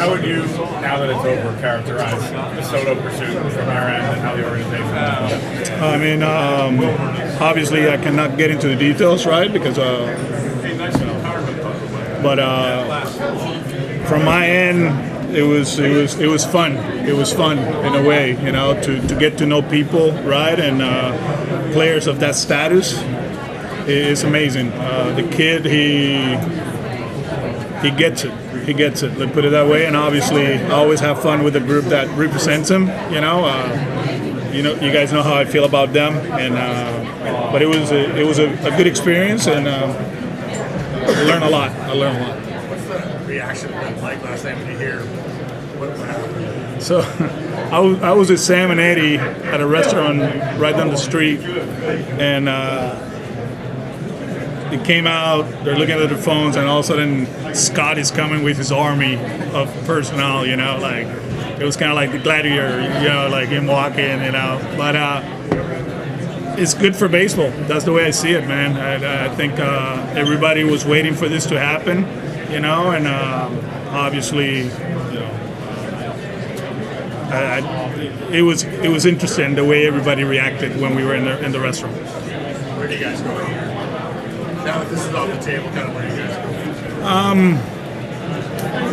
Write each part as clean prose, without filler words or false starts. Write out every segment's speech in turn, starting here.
How would you, now that it's over, characterize the Soto pursuit from your end and how the organization is? I mean, obviously I cannot get into the details, right? Because, but from my end, it was fun. It was fun in a way, to get to know people, right, and players of that status. It's amazing. The kid, he gets it. He gets it. Let's put it that way. And obviously, I always have fun with the group that represents him. You guys know how I feel about them. And but it was a good experience, and I learned a lot. What's the reaction like last night when you hear what happened? So, I was with Sam and Eddie at a restaurant right down the street, and it came out. They're looking at their phones, and all of a sudden, Scott is coming with his army of personnel. Like it was kind of like the gladiator, like him walking, But it's good for baseball. That's the way I see it, man. I think everybody was waiting for this to happen, and obviously, it was interesting the way everybody reacted when we were in the restaurant. Where do you guys go here? Now that this is off the table, kind of where do you guys go?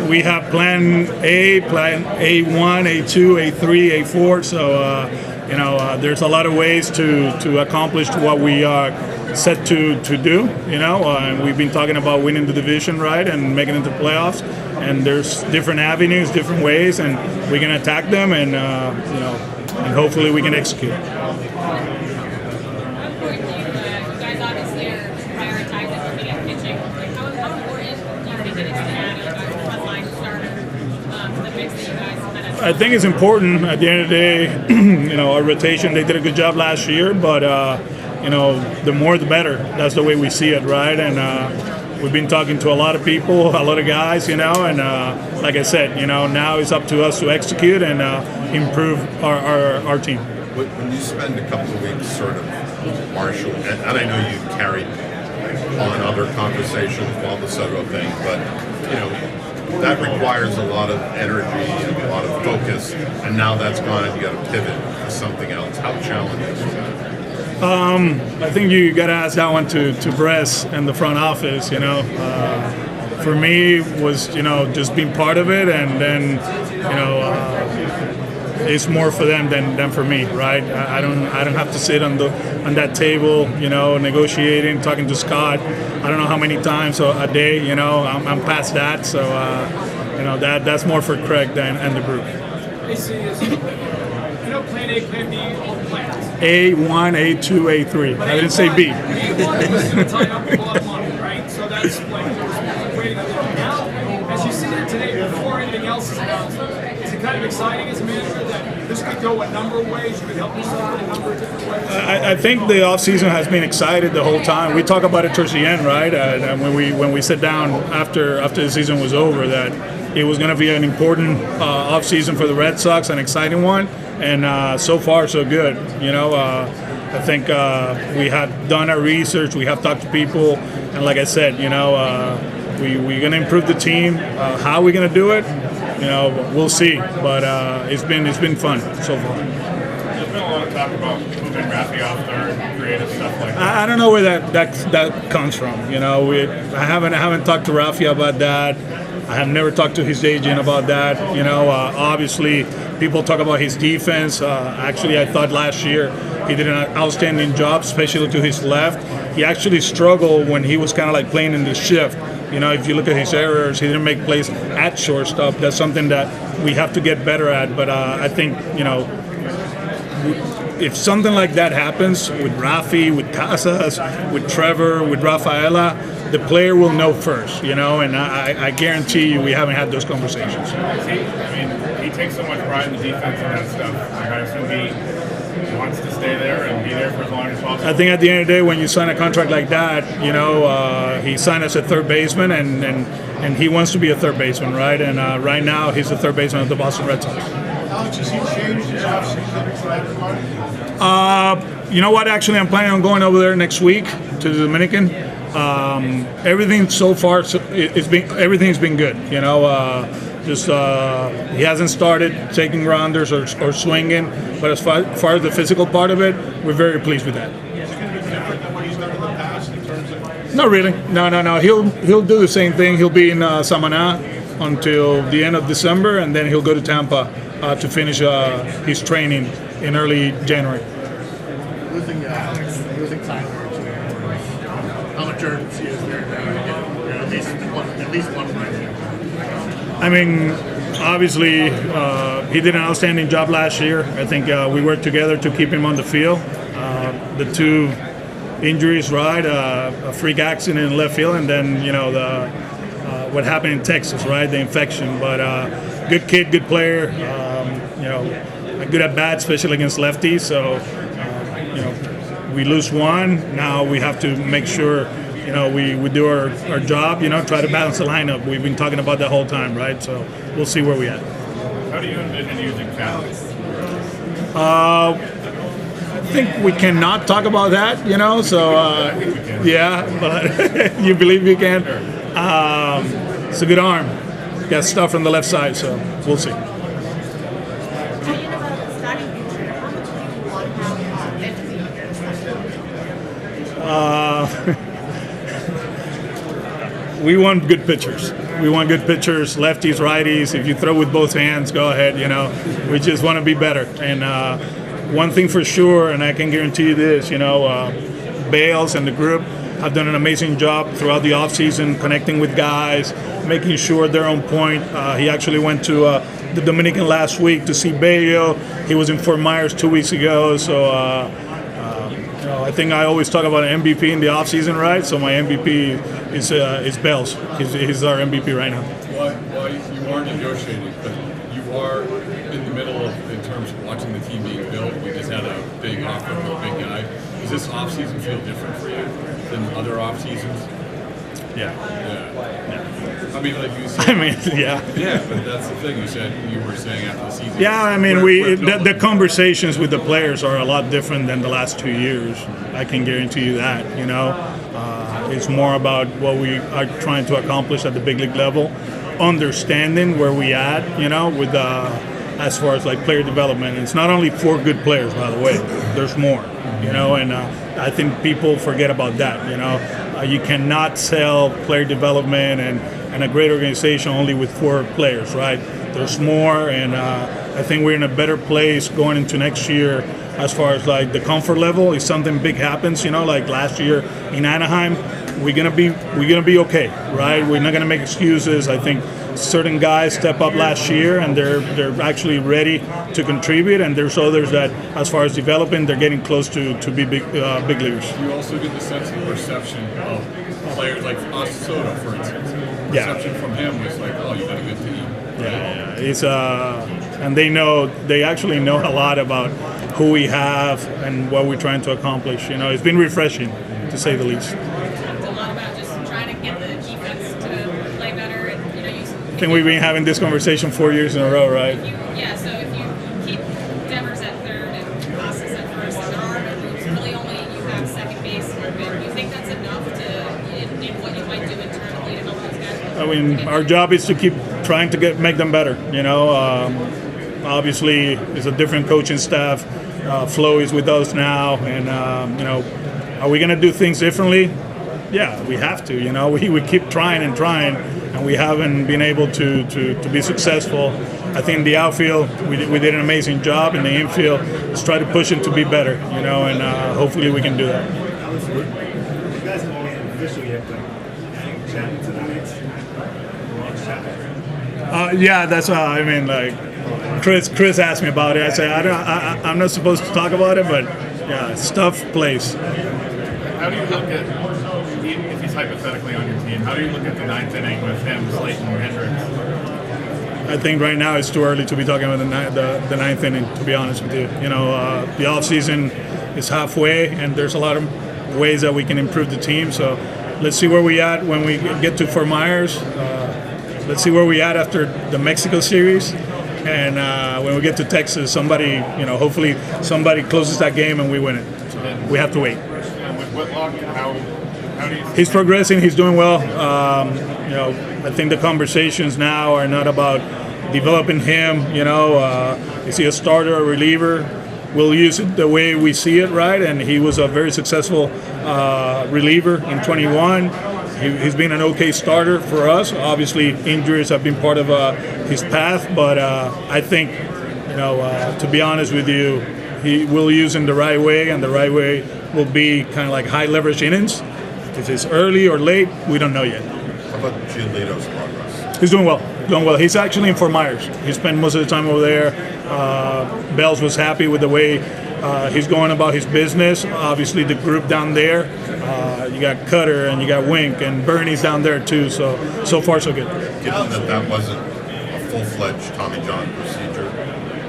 We have plan A, plan A1, A2, A3, A4. So, there's a lot of ways to accomplish what we are set to do, and we've been talking about winning the division, right, and making it to playoffs. And there's different avenues, different ways, and we can attack them, and, and hopefully we can execute. I think it's important at the end of the day, our rotation, they did a good job last year, but, the more the better. That's the way we see it, right? And we've been talking to a lot of people, a lot of guys, and like I said, now it's up to us to execute and improve our team. When you spend a couple of weeks sort of marshalling, and I know you carried on other conversations while the Soto thing, but, that requires a lot of energy and a lot of focus, and now that's gone and you got to pivot to something else. How challenging is that? I think you got to ask that one to Bress and the front office. For me, was just being part of it, and then it's more for them than for me, right? I don't have to sit on that table, negotiating, talking to Scott. I don't know how many times a day, I'm past that. So, that's more for Craig and the group. Plan A, Plan B, all the plans. A1, A2, A3. I didn't say B. A1 was to tie up a lot of money, right? So that's like waiting on that. Now, as you see there today, before anything else is announced, is it kind of exciting as a manager that this could go a number of ways? You could help yourself in a number of different ways? I think the offseason has been excited the whole time. We talk about it towards the end, right? And when we sit down after the season was over, that it was going to be an important offseason for the Red Sox, an exciting one. And so far, so good. I think we have done our research. We have talked to people, and like I said, we're going to improve the team. How we're going to do it, we'll see. But it's been fun so far. There's been a lot of talk about moving Rafi off third, creative stuff like that. I don't know where that comes from. I haven't talked to Rafi about that. I have never talked to his agent about that. Obviously, people talk about his defense. Actually, I thought last year he did an outstanding job, especially to his left. He actually struggled when he was kind of like playing in the shift. If you look at his errors, he didn't make plays at shortstop. That's something that we have to get better at. But I think, if something like that happens with Rafi, with Casas, with Trevor, with Rafaela, the player will know first, and I guarantee you we haven't had those conversations. He takes so much pride in the defense and that stuff. I assume he wants to stay there and be there for as long as possible. I think at the end of the day, when you sign a contract like that, he signed us a third baseman, and he wants to be a third baseman, right? And right now, he's the third baseman of the Boston Red Sox. Has he changed his offseason? You know what? Actually, I'm planning on going over there next week to the Dominican. Everything so far, everything's been good. Just he hasn't started taking rounders or swinging, but as far as the physical part of it, we're very pleased with that. Is it going to be different than what he's done in the past in terms of? Not really. No. He'll do the same thing. He'll be in Samaná until the end of December, and then he'll go to Tampa to finish his training in early January. Losing Tyler to how much urgency is there now to get at least one win? I mean, obviously, he did an outstanding job last year. I think we worked together to keep him on the field. The two injuries, right? A freak accident in left field, and then what happened in Texas, right? The infection. But good kid, good player. Good at bat, especially against lefties. So we lose one. Now we have to make sure we do our job. Try to balance the lineup. We've been talking about that whole time, right? So we'll see where we at. How do you envision using Cal? I think we cannot talk about that, So yeah, but you believe you can? It's a good arm. Got stuff from the left side, so we'll see. We want good pitchers. Lefties, righties. If you throw with both hands, go ahead. We just want to be better. And one thing for sure, and I can guarantee you this, Bales and the group have done an amazing job throughout the offseason, connecting with guys, making sure they're on point. He actually went to the Dominican last week to see Bello. He was in Fort Myers 2 weeks ago. So I think I always talk about an MVP in the offseason, right? So my MVP is Bales. He's our MVP right now. Well, you are negotiating, but you are in the middle of, in terms of watching the team being built. We just had a big offer from a big guy. Does this offseason feel different for you than other off seasons? Yeah. I mean, like you said. Yeah. Yeah, but that's the thing you were saying after the season. Yeah, I mean, the conversations with the players are a lot different than the last 2 years. I can guarantee you that. It's more about what we are trying to accomplish at the big league level, understanding where we at. With as far as like player development. And it's not only 4 good players, by the way. There's more. And I think people forget about that. You cannot sell player development and a great organization only with 4 players, right? There's more, and I think we're in a better place going into next year as far as like the comfort level. If something big happens, like last year in Anaheim, we're gonna be okay, right? We're not gonna make excuses. I think certain guys step up last year and they're actually ready to contribute, and there's others that, as far as developing, they're getting close to be big leaguers. You also get the sense of perception of players like Juan Soto, for instance. Perception from him was like, oh, you got a good team. Yeah. It's and they actually know a lot about who we have and what we're trying to accomplish. It's been refreshing, to say the least. It's a lot about just trying to get the defense to play better, and I think we've been having this conversation 4 years in a row, right? So if you keep Devers at third and Casas at first, and Arnold, really only you have second base. Do you think that's enough in what you might do internally to help those guys? I mean, our job is to keep trying to make them better. Obviously, it's a different coaching staff. Flo is with us now, and are we going to do things differently? Yeah, we have to. We keep trying, and we haven't been able to be successful. I think in the outfield, we did an amazing job. In the infield, let's try to push him to be better. And hopefully we can do that. You guys haven't made it official yet, but adding Chapman to the mix. Yeah, that's Chris asked me about it. I said I'm not supposed to talk about it, but yeah, stuff plays. How do you look at, if he's hypothetically on your team, how do you look at the 9th inning with him, Slayton, Hendricks? I think right now it's too early to be talking about the 9th inning, to be honest with you. The offseason is halfway, and there's a lot of ways that we can improve the team. So let's see where we at when we get to Fort Myers. Let's see where we at after the Mexico series. And when we get to Texas, hopefully somebody closes that game and we win it. So we have to wait. And with Whitlock, how do you? He's progressing. He's doing well. I think the conversations now are not about developing him. Is he a starter or reliever? We'll use it the way we see it, right? And he was a very successful reliever in 21. He's been an okay starter for us. Obviously, injuries have been part of his path, but I think, to be honest with you, we'll use him the right way, and the right way will be kind of like high leverage innings. If it's early or late, we don't know yet. How about Giolito's progress? He's doing well. He's actually in Fort Myers. He spent most of the time over there. Bells was happy with the way he's going about his business. Obviously, the group down there, you got Cutter and you got Wink, and Bernie's down there too. So far, so good. Given that wasn't a full-fledged Tommy John procedure,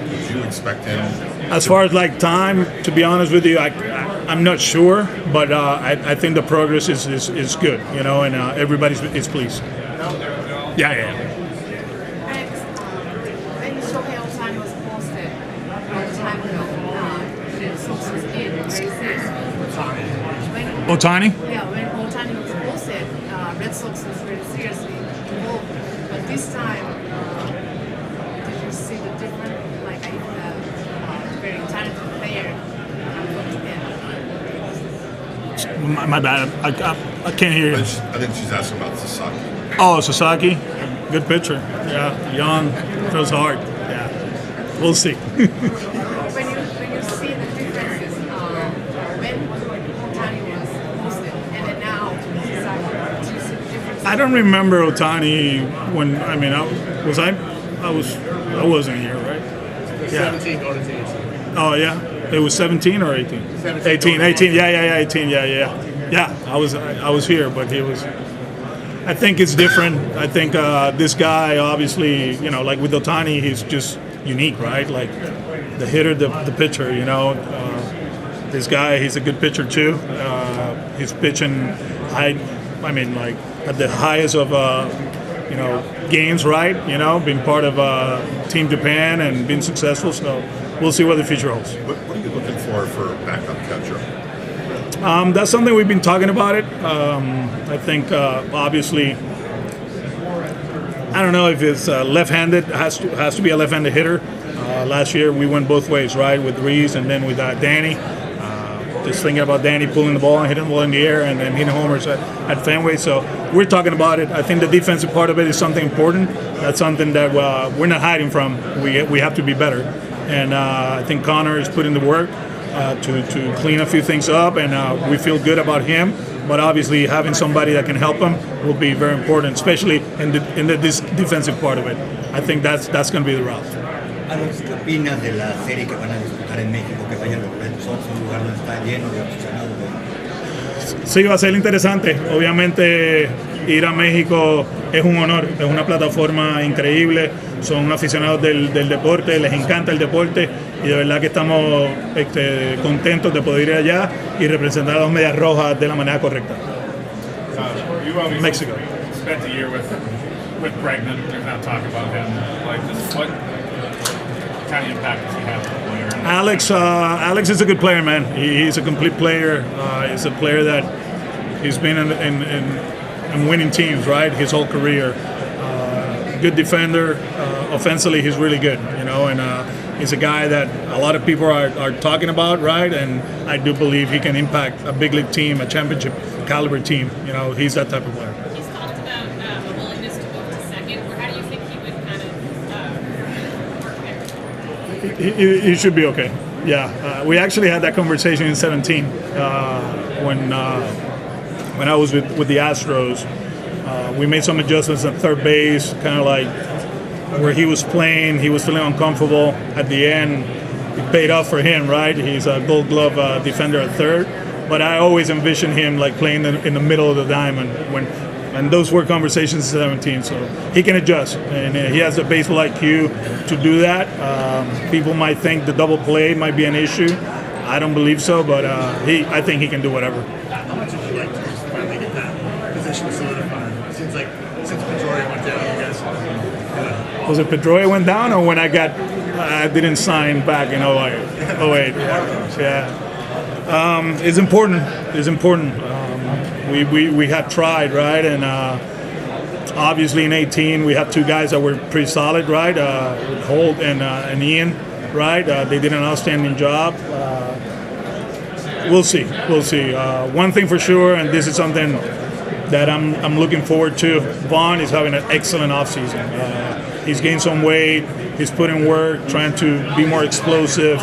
would you expect him? As far as like time, to be honest with you, I'm not sure, but I think the progress is good, and everybody is pleased. Yeah. When Shohei Ohtani was posted a long time ago, the Sox was in. Where is this? Ohtani? Yeah, when Ohtani was posted, Red Sox was very seriously involved. But this time, did you see the difference? Like, I very talented player. My bad. I can't hear you. I think she's asking about Sasaki. Oh, Sasaki, good pitcher. Yeah, young, throws hard. Yeah, we'll see. When you see the differences, when Ohtani was posted and then now, do you see the differences? I don't remember Ohtani when. I wasn't here, right? Yeah. 17 going to 18. Oh yeah, it was 17 or 18. 18. Yeah, 18. Yeah. I was here, but he was. I think it's different. I think this guy, obviously, like with Ohtani, he's just unique, right? Like the hitter, the pitcher, this guy, he's a good pitcher too. He's pitching high, like at the highest of, games, right? Being part of Team Japan and being successful. So we'll see what the future holds. What are you looking for backup catcher? That's something we've been talking about it. I think obviously, I don't know if it's left-handed. Has to be a left-handed hitter. Last year we went both ways, right, with Reese and then with Danny. Just thinking about Danny pulling the ball and hitting the ball in the air and then hitting homers at Fenway. So we're talking about it. I think the defensive part of it is something important. That's something that we're not hiding from. We have to be better. And I think Connor is putting the work to clean a few things up, and we feel good about him. But obviously, having somebody that can help him will be very important, especially in the defensive part of it. I think that's going to be the route. Alex, ¿qué opinas de la serie que van a disputar en México, que vayan los Red Sox, un lugar donde está lleno de aficionados? Sí, va a ser interesante. Obviamente, ir a México es un honor, es una plataforma increíble. Son aficionados del deporte, les encanta el deporte y de verdad que estamos contentos de poder ir allá y representar a los Medias Rojas de la manera correcta. You obviously Mexico. spent a year with Bregman. There's now talk about him. Like, just what kind of impact does he have on the player? Alex is a good player, man. He's a complete player. He's a player that he's been in winning teams, right, his whole career. Good defender. Offensively, he's really good, and he's a guy that a lot of people are talking about, right? And I do believe he can impact a big league team, a championship caliber team. He's that type of player. He's talked about a willingness to move to second. Or how do you think he would kind of work there? He should be okay. Yeah, we actually had that conversation in 17 when I was with the Astros. We made some adjustments at third base, kind of like where he was playing. He was feeling uncomfortable. At the end, it paid off for him, right? He's a Gold Glove defender at third. But I always envisioned him like playing in the middle of the diamond and those were conversations in 17. So he can adjust, and he has the baseball IQ to do that. People might think the double play might be an issue. I don't believe so, but I think he can do whatever. How much would you like to just finally get that position solidified? It seems like since Pedroia went down, you guys. Was it Pedroia went down, or when I didn't sign back in 08? Yeah. It's important. It's important. We have tried, right? And Obviously, in 18, we had two guys that were pretty solid, right? Holt and Ian, right? They did an outstanding job. We'll see. We'll see. One thing for sure, and this is something that I'm looking forward to. Vaughn is having an excellent offseason. He's gained some weight. He's putting work, trying to be more explosive.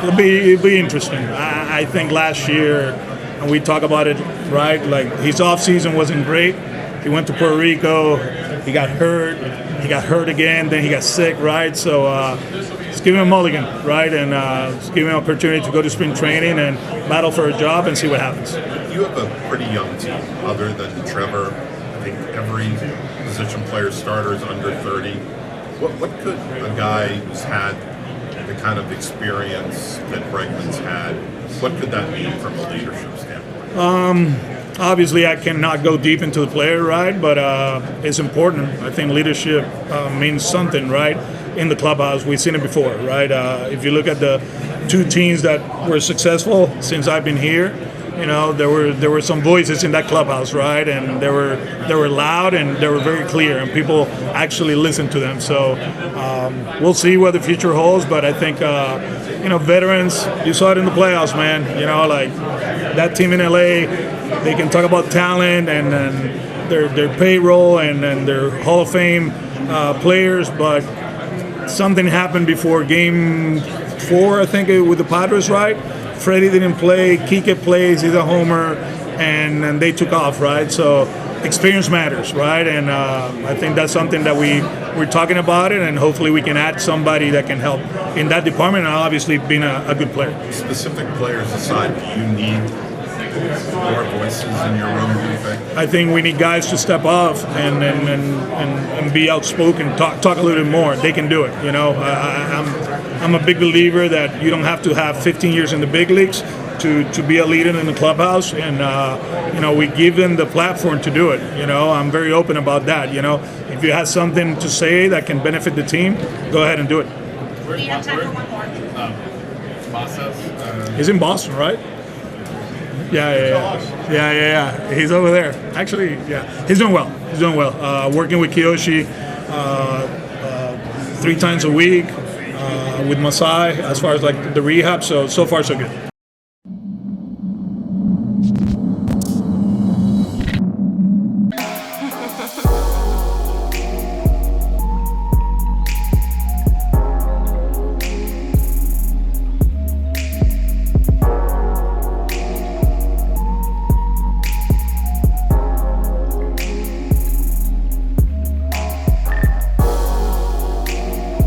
It'll be interesting. I think last year, and we talk about it, right? Like his offseason wasn't great. He went to Puerto Rico. He got hurt. He got hurt again. Then he got sick, right? So let's give him a mulligan, right? And let's give him an opportunity to go to spring training and battle for a job and see what happens. You have a pretty young team, other than Trevor. I think every position player starter is under 30. What could a guy who's had the kind of experience that Bregman's had, what could that mean from a leadership standpoint? Obviously, I cannot go deep into the player, right? But it's important. I think leadership means something, right? In the clubhouse, we've seen it before, right? If you look at the two teams that were successful since I've been here, you know, there were some voices in that clubhouse, right? And they were loud and they were very clear, and people actually listened to them. So we'll see what the future holds. But I think you know, veterans, you saw it in the playoffs, man. You know, like that team in LA, they can talk about talent and their payroll and their Hall of Fame players, but something happened before Game 4, I think, with the Padres, right? Freddie didn't play, Kike plays, he's a homer, and they took off, right? So experience matters, right? And I think that's something that we're talking about it, and hopefully we can add somebody that can help in that department, and obviously being a good player. Specific players aside, do you need more voices in your room, do you think? I think we need guys to step up and be outspoken, talk a little bit more. They can do it, you know. I'm a big believer that you don't have to have 15 years in the big leagues to be a leader in the clubhouse, and you know, we give them the platform to do it. You know, I'm very open about that. You know, if you have something to say that can benefit the team, go ahead and do it. We have time for one more. He's in Boston, right? Yeah. He's over there. Actually, yeah, he's doing well. Working with Kiyoshi 3 times a week with Masai as far as like the rehab. So far so good.